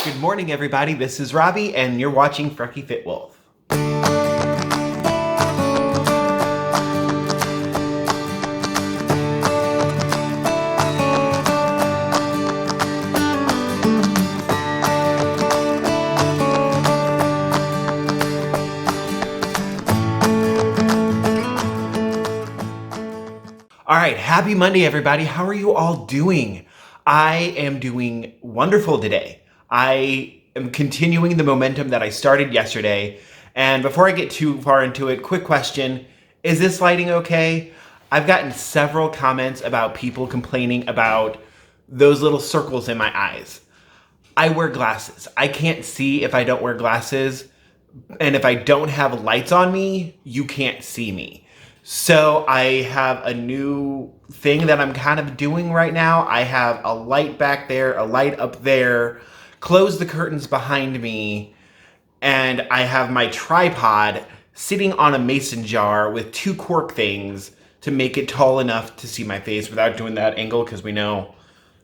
Good morning, everybody. This is Robbie, and you're watching FrekiFitWolf. All right, happy Monday, everybody. How are you all doing? I am doing wonderful today. I am continuing the momentum that I started yesterday. And before I get too far into it, quick question. Is this lighting okay? I've gotten several comments about people complaining about those little circles in my eyes. I wear glasses. I can't see if I don't wear glasses. And if I don't have lights on me, you can't see me. So I have a new thing that I'm kind of doing right now. I have a light back there, a light up there, close the curtains behind me, and I have my tripod sitting on a mason jar with two cork things to make it tall enough to see my face without doing that angle, because we know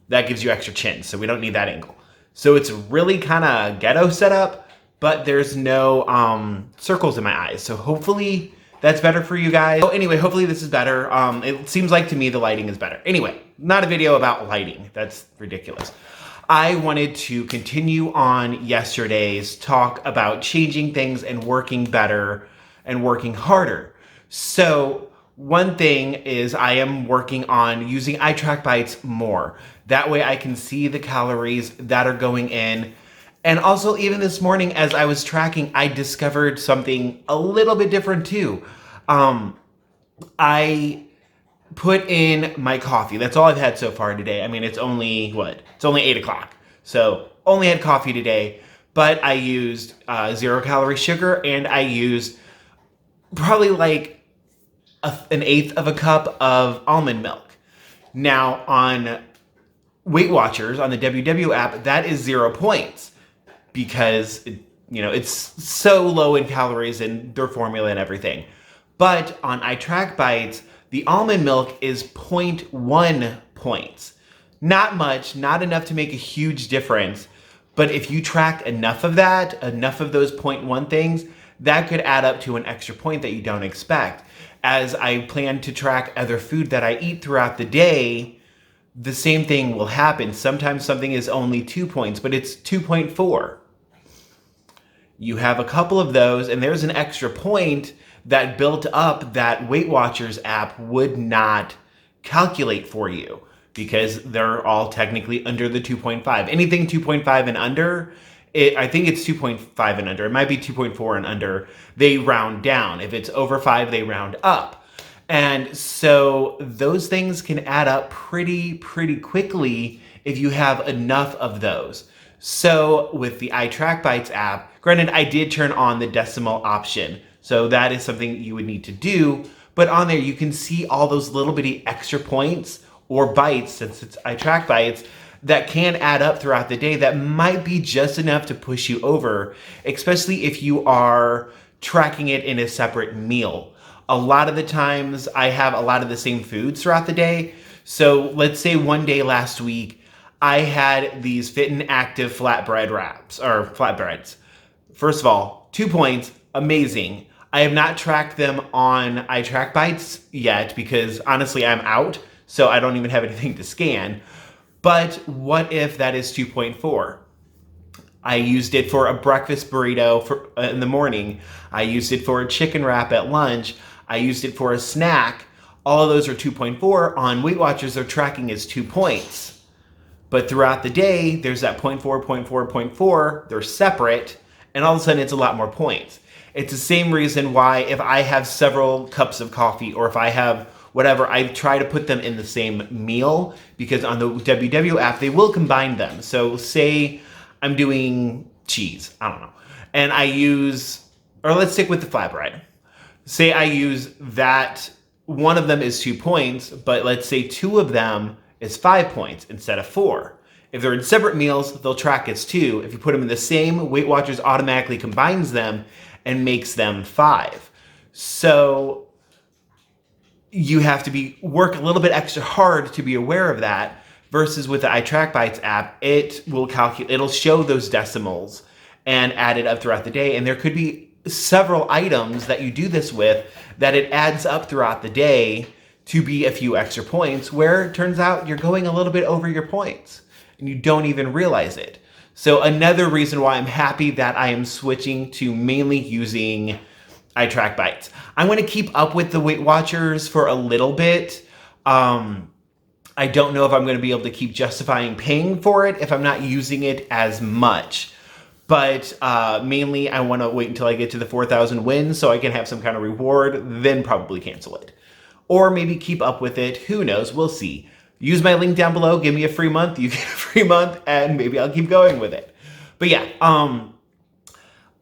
that gives you extra chin, so we don't need that angle. So it's really kind of ghetto setup, but there's no circles in my eyes. So hopefully that's better for you guys. So anyway, hopefully this is better. It seems like to me the lighting is better. Anyway, not a video about lighting. That's ridiculous. I wanted to continue on yesterday's talk about changing things and working better and working harder. So one thing is I am working on using eye track bites more. That way I can see the calories that are going in. And also, even this morning, as I was tracking, I discovered something a little bit different too. I put in my coffee. That's all I've had so far today. I mean, it's only, It's only 8 o'clock. So only had coffee today, but I used 0-calorie sugar, and I used probably like an eighth of a cup of almond milk. Now, on Weight Watchers, on the WW app, that is 0 points. Because it's so low in calories and their formula and everything. But on iTrack Bites, the almond milk is 0.1 points. Not much, not enough to make a huge difference. But if you track enough of that, enough of those 0.1 things, that could add up to an extra point that you don't expect. As I plan to track other food that I eat throughout the day, the same thing will happen. Sometimes something is only 2 points, but it's 2.4. You have a couple of those, and there's an extra point that built up that Weight Watchers app would not calculate for you because they're all technically under the 2.5. Anything 2.5 and under, I think it's 2.5 and under. It might be 2.4 and under. They round down. If it's over 5, they round up. And so those things can add up pretty quickly if you have enough of those. So with the iTrack Bites app, granted, I did turn on the decimal option. So that is something you would need to do. But on there, you can see all those little bitty extra points or bites, since it's iTrack Bites, that can add up throughout the day that might be just enough to push you over, especially if you are tracking it in a separate meal. A lot of the times I have a lot of the same foods throughout the day. So let's say one day last week, I had these Fit and Active flatbread wraps, or flatbreads. First of all, 2 points, amazing. I have not tracked them on iTrack Bites yet because honestly I'm out, so I don't even have anything to scan. But what if that is 2.4? I used it for a breakfast burrito in the morning. I used it for a chicken wrap at lunch. I used it for a snack. All of those are 2.4. On Weight Watchers, they're tracking as 2 points. But throughout the day, there's that 0.4, 0.4, 0.4. They're separate, and all of a sudden it's a lot more points. It's the same reason why if I have several cups of coffee or if I have whatever, I try to put them in the same meal, because on the WW app, they will combine them. So say I'm doing cheese, I don't know, and I use, or let's stick with the flatbread. Say I use that, one of them is 2 points, but let's say 2 of them is 5 points instead of 4. If they're in separate meals, they'll track as 2. If you put them in the same, Weight Watchers automatically combines them and makes them 5. So you have to work a little bit extra hard to be aware of that. versus with the iTrackBites app, it'll show those decimals and add it up throughout the day. And there could be several items that you do this with that it adds up throughout the day to be a few extra points, where it turns out you're going a little bit over your points and you don't even realize it. So another reason why I'm happy that I am switching to mainly using iTrackBites. I'm going to keep up with the Weight Watchers for a little bit. I don't know if I'm going to be able to keep justifying paying for it if I'm not using it as much. But mainly I want to wait until I get to the 4,000 wins so I can have some kind of reward, then probably cancel it. Or maybe keep up with it. Who knows? We'll see. Use my link down below. Give me a free month. You get a free month, and maybe I'll keep going with it. But yeah,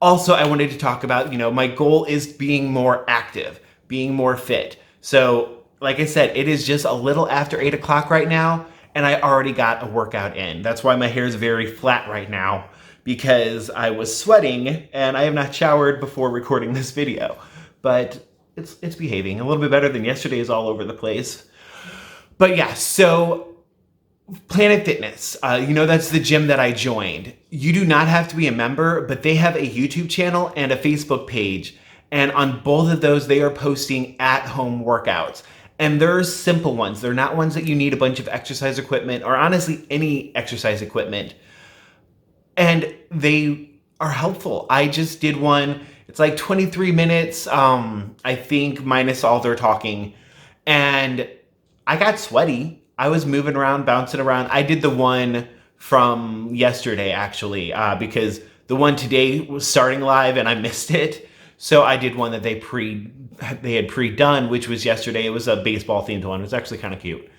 also I wanted to talk about, my goal is being more active, being more fit. So like I said, it is just a little after 8 o'clock right now, and I already got a workout in. That's why my hair is very flat right now, because I was sweating and I have not showered before recording this video. But it's behaving a little bit better than yesterday's all over the place. But yeah, so Planet Fitness, that's the gym that I joined. You do not have to be a member, but they have a YouTube channel and a Facebook page. And on both of those, they are posting at-home workouts. And they're simple ones. They're not ones that you need a bunch of exercise equipment or honestly any exercise equipment. And they are helpful. I just did one. It's like 23 minutes, I think, minus all their talking. And I got sweaty. I was moving around, bouncing around. I did the one from yesterday, actually, because the one today was starting live and I missed it. So I did one that they had pre-done, which was yesterday. It was a baseball themed one. It was actually kind of cute.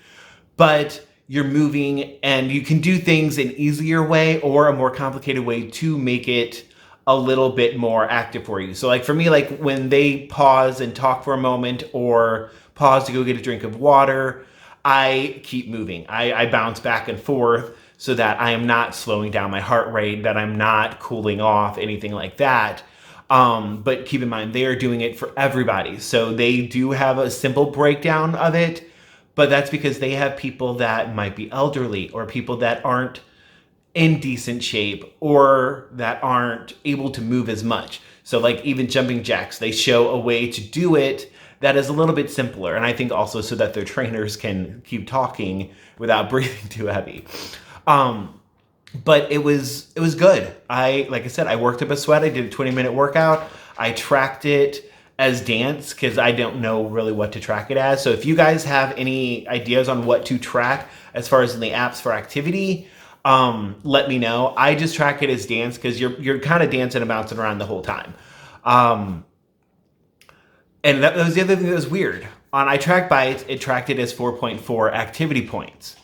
But you're moving and you can do things an easier way or a more complicated way to make it a little bit more active for you. So like for me, like when they pause and talk for a moment or pause to go get a drink of water, I keep moving. I bounce back and forth so that I am not slowing down my heart rate, that I'm not cooling off, anything like that. But keep in mind, they are doing it for everybody. So they do have a simple breakdown of it, but that's because they have people that might be elderly or people that aren't in decent shape or that aren't able to move as much. So like even jumping jacks, they show a way to do it that is a little bit simpler. And I think also so that their trainers can keep talking without breathing too heavy. But it was good. Like I said, I worked up a sweat. I did a 20-minute workout. I tracked it as dance because I don't know really what to track it as. So if you guys have any ideas on what to track as far as in the apps for activity, let me know. I just track it as dance because you're kind of dancing and bouncing around the whole time. And that was the other thing that was weird. On iTrackBites, it tracked it as 4.4 activity points.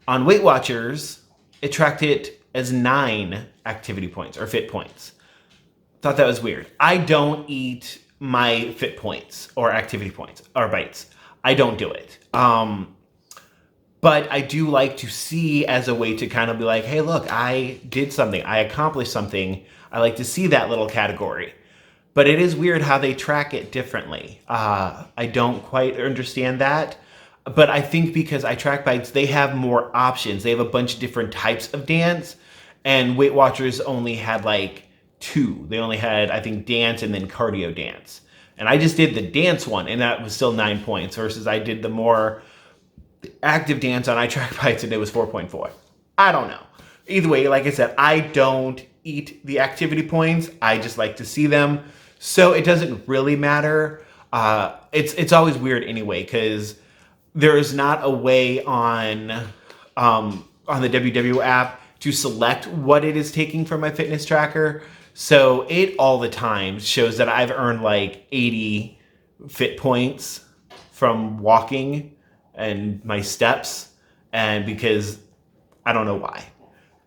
On Weight Watchers, it tracked it as 9 activity points or fit points. Thought that was weird. I don't eat my fit points or activity points or bites. I don't do it. But I do like to see as a way to kind of be like, hey, look, I did something. I accomplished something. I like to see that little category. But it is weird how they track it differently. I don't quite understand that. But I think because iTrackBites, they have more options. They have a bunch of different types of dance. And Weight Watchers only had like 2. They only had, I think, dance and then cardio dance. And I just did the dance one, and that was still 9 points, versus I did the more active dance on iTrackBites, and it was 4.4. I don't know. Either way, like I said, I don't eat the activity points. I just like to see them. So it doesn't really matter. It's always weird anyway, because there is not a way on the WW app to select what it is taking from my fitness tracker. So it all the time shows that I've earned like 80 fit points from walking and my steps, and because I don't know why.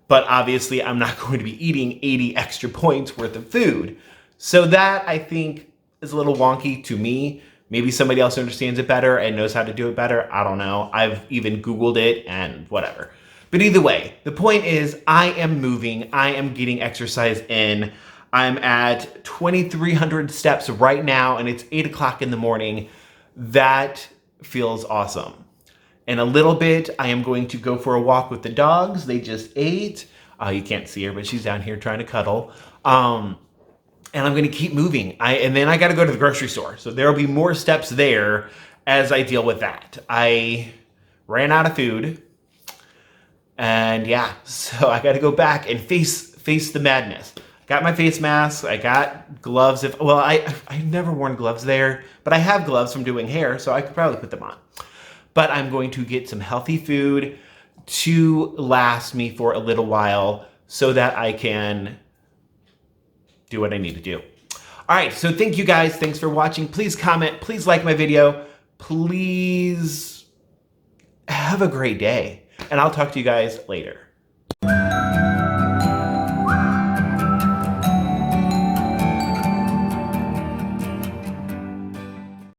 But obviously I'm not going to be eating 80 extra points worth of food. So that I think is a little wonky to me. Maybe somebody else understands it better and knows how to do it better. I don't know. I've even Googled it and whatever. But either way, the point is I am moving. I am getting exercise in. I'm at 2,300 steps right now, and it's 8 o'clock in the morning. That feels awesome. In a little bit, I am going to go for a walk with the dogs. They just ate. You can't see her, but she's down here trying to cuddle. And I'm going to keep moving. And then I got to go to the grocery store. So there will be more steps there as I deal with that. I ran out of food. And yeah, so I got to go back and face the madness. Got my face mask. I got gloves. I've never worn gloves there, but I have gloves from doing hair, so I could probably put them on. But I'm going to get some healthy food to last me for a little while so that I can do what I need to do. All right, so thank you guys. Thanks for watching. Please comment. Please like my video. Please have a great day. And I'll talk to you guys later.